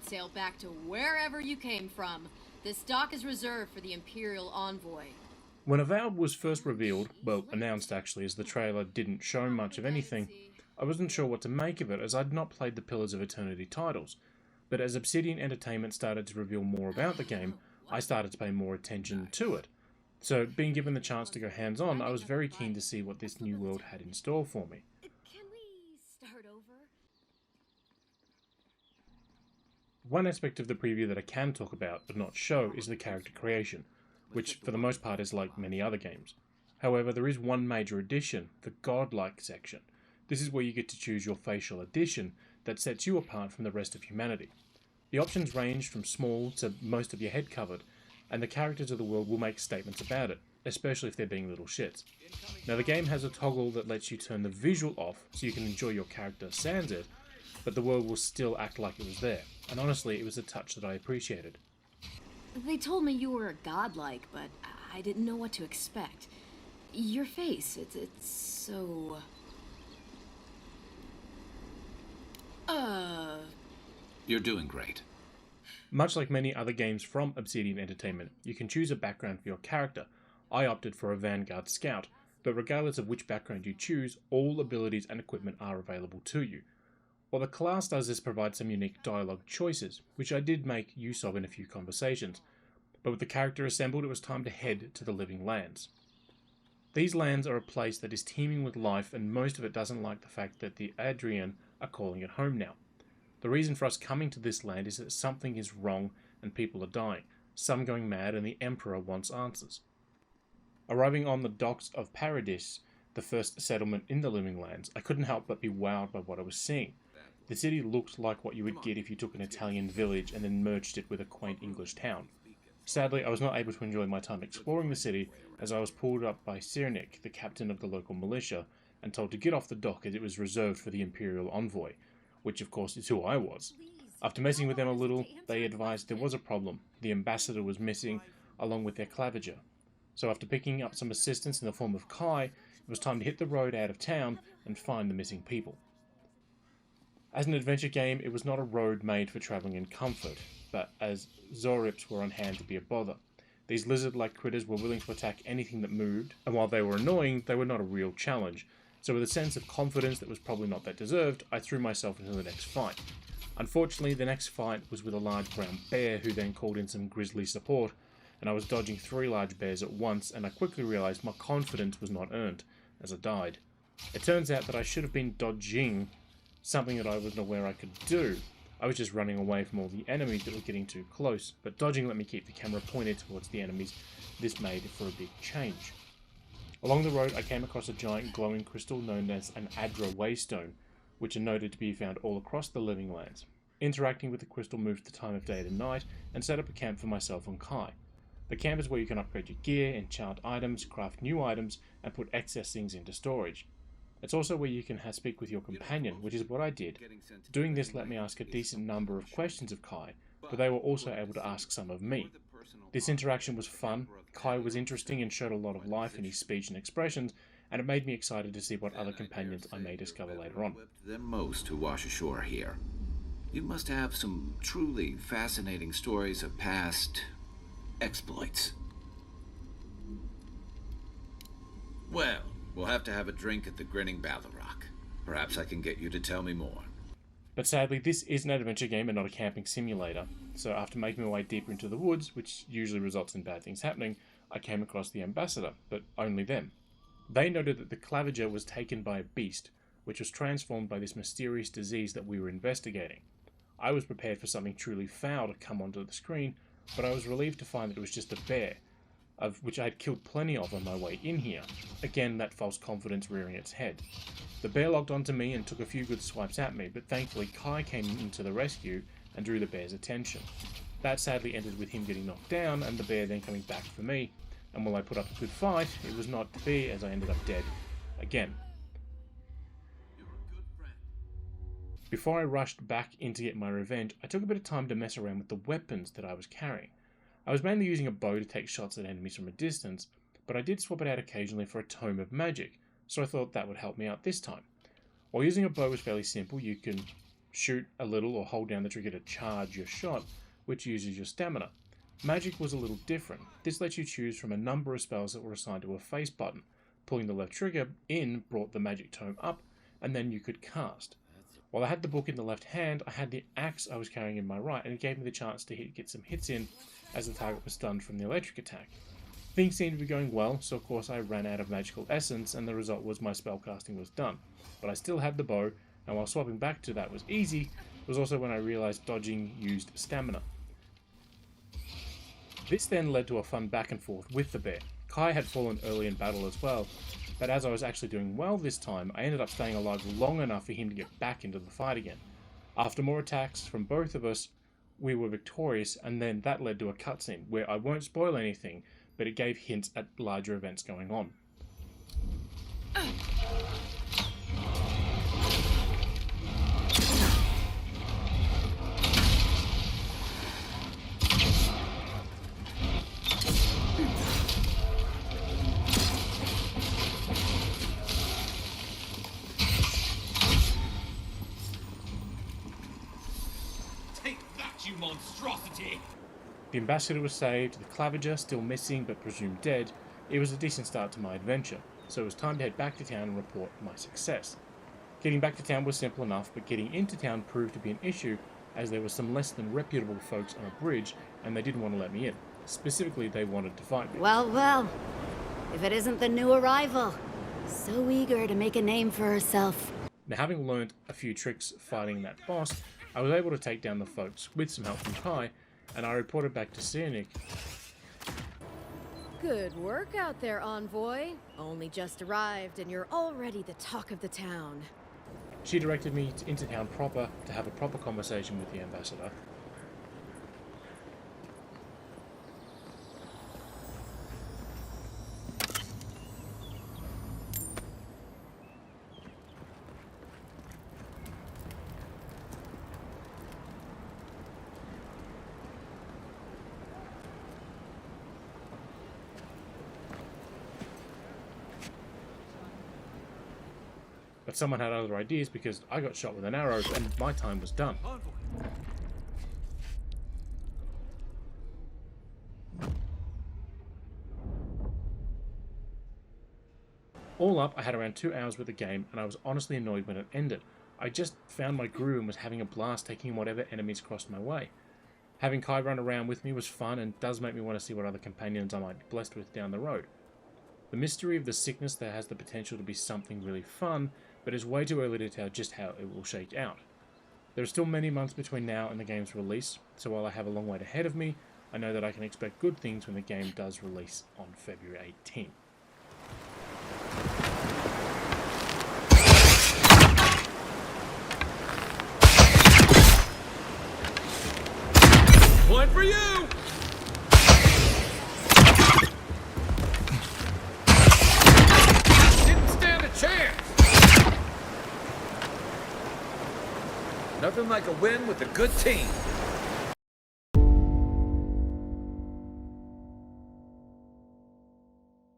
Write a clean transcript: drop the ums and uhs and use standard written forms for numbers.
and sail back to wherever you came from. This dock is reserved for the Imperial Envoy. When Avowed was first revealed, well, announced actually, as the trailer didn't show much of anything, I wasn't sure what to make of it as I'd not played the Pillars of Eternity titles. But as Obsidian Entertainment started to reveal more about the game, I started to pay more attention to it. So, being given the chance to go hands-on, I was very keen to see what this new world had in store for me. Can we start over? One aspect of the preview that I can talk about, but not show, is the character creation, which for the most part is like many other games. However, there is one major addition, the godlike section. This is where you get to choose your facial addition that sets you apart from the rest of humanity. The options range from small to most of your head covered, and the characters of the world will make statements about it, especially if they're being little shits. Now the game has a toggle that lets you turn the visual off so you can enjoy your character sans it, but the world will still act like it was there, and honestly it was a touch that I appreciated. They told me you were godlike, but I didn't know what to expect. Your face, it's so... You're doing great. Much like many other games from Obsidian Entertainment, you can choose a background for your character. I opted for a Vanguard Scout, but regardless of which background you choose, all abilities and equipment are available to you. What the class does is provide some unique dialogue choices, which I did make use of in a few conversations, but with the character assembled it was time to head to the Living Lands. These lands are a place that is teeming with life, and most of it doesn't like the fact that the Adrian are calling it home now. The reason for us coming to this land is that something is wrong and people are dying, some going mad, and the Emperor wants answers. Arriving on the docks of Paradis, the first settlement in the Living Lands, I couldn't help but be wowed by what I was seeing. The city looked like what you would get if you took an Italian village and then merged it with a quaint English town. Sadly, I was not able to enjoy my time exploring the city as I was pulled up by Cyrenik, the captain of the local militia, and told to get off the dock as it was reserved for the Imperial Envoy, which of course is who I was. After messing with them a little, they advised there was a problem. The ambassador was missing, along with their claviger. So after picking up some assistance in the form of Kai, it was time to hit the road out of town and find the missing people. As an adventure game, it was not a road made for travelling in comfort, but as Zorips were on hand to be a bother. These lizard-like critters were willing to attack anything that moved, and while they were annoying, they were not a real challenge. So with a sense of confidence that was probably not that deserved, I threw myself into the next fight. Unfortunately, the next fight was with a large brown bear who then called in some grizzly support, and I was dodging 3 large bears at once, and I quickly realised my confidence was not earned, as I died. It turns out that I should have been dodging something that I wasn't aware I could do. I was just running away from all the enemies that were getting too close, but dodging let me keep the camera pointed towards the enemies. This made for a big change. Along the road I came across a giant glowing crystal known as an Adra Waystone, which are noted to be found all across the Living Lands. Interacting with the crystal moved the time of day to night and set up a camp for myself and Kai. The camp is where you can upgrade your gear, enchant items, craft new items, and put excess things into storage. It's also where you can speak with your companion, which is what I did. Doing this let me ask a decent number of questions of Kai, but they were also able to ask some of me. This interaction was fun, Kai was interesting and showed a lot of life in his speech and expressions, and it made me excited to see what other companions I may discover later on. Than most who wash ashore here. You must have some truly fascinating stories of past exploits. Well, we'll have to have a drink at the Grinning Ballarrock. Perhaps I can get you to tell me more. But sadly, this is an adventure game and not a camping simulator, so after making my way deeper into the woods, which usually results in bad things happening, I came across the ambassador, but only them. They noted that the claviger was taken by a beast, which was transformed by this mysterious disease that we were investigating. I was prepared for something truly foul to come onto the screen, but I was relieved to find that it was just a bear, of which I had killed plenty of on my way in here. Again, that false confidence rearing its head. The bear locked onto me and took a few good swipes at me, but thankfully Kai came into the rescue and drew the bear's attention. That sadly ended with him getting knocked down and the bear then coming back for me, and while I put up a good fight, it was not to be as I ended up dead again. Before I rushed back in to get my revenge, I took a bit of time to mess around with the weapons that I was carrying. I was mainly using a bow to take shots at enemies from a distance, but I did swap it out occasionally for a Tome of Magic, so I thought that would help me out this time. While using a bow is fairly simple, you can shoot a little or hold down the trigger to charge your shot, which uses your stamina. Magic was a little different. This lets you choose from a number of spells that were assigned to a face button. Pulling the left trigger in brought the magic tome up, and then you could cast. While I had the book in the left hand, I had the axe I was carrying in my right, and it gave me the chance to get some hits in as the target was stunned from the electric attack. Things seemed to be going well, so of course I ran out of magical essence, and the result was my spellcasting was done. But I still had the bow, and while swapping back to that was easy, it was also when I realised dodging used stamina. This then led to a fun back and forth with the bear. Kai had fallen early in battle as well, but as I was actually doing well this time, I ended up staying alive long enough for him to get back into the fight again. After more attacks from both of us, we were victorious, and then that led to a cutscene, where I won't spoil anything, but it gave hints at larger events going on. Take that, you monstrosity! The ambassador was saved, the Claviger still missing but presumed dead. It was a decent start to my adventure, so it was time to head back to town and report my success. Getting back to town was simple enough, but getting into town proved to be an issue, as there were some less than reputable folks on a bridge, and they didn't want to let me in. Specifically, they wanted to fight me. Well, well, if it isn't the new arrival. So eager to make a name for herself. Now, having learned a few tricks fighting that boss, I was able to take down the folks with some help from Kai, and I reported back to Cynic. Good work out there, envoy. Only just arrived and you're already the talk of the town. She directed me into town proper to have a proper conversation with the ambassador. But someone had other ideas because I got shot with an arrow and my time was done. All up, I had around 2 hours with the game, and I was honestly annoyed when it ended. I just found my groove and was having a blast taking whatever enemies crossed my way. Having Kai run around with me was fun and does make me want to see what other companions I might be blessed with down the road. The mystery of the sickness there has the potential to be something really fun, but it's way too early to tell just how it will shake out. There are still many months between now and the game's release, so while I have a long wait ahead of me, I know that I can expect good things when the game does release on February 18th. One for you! Didn't stand a chance! Nothing like a win with a good team.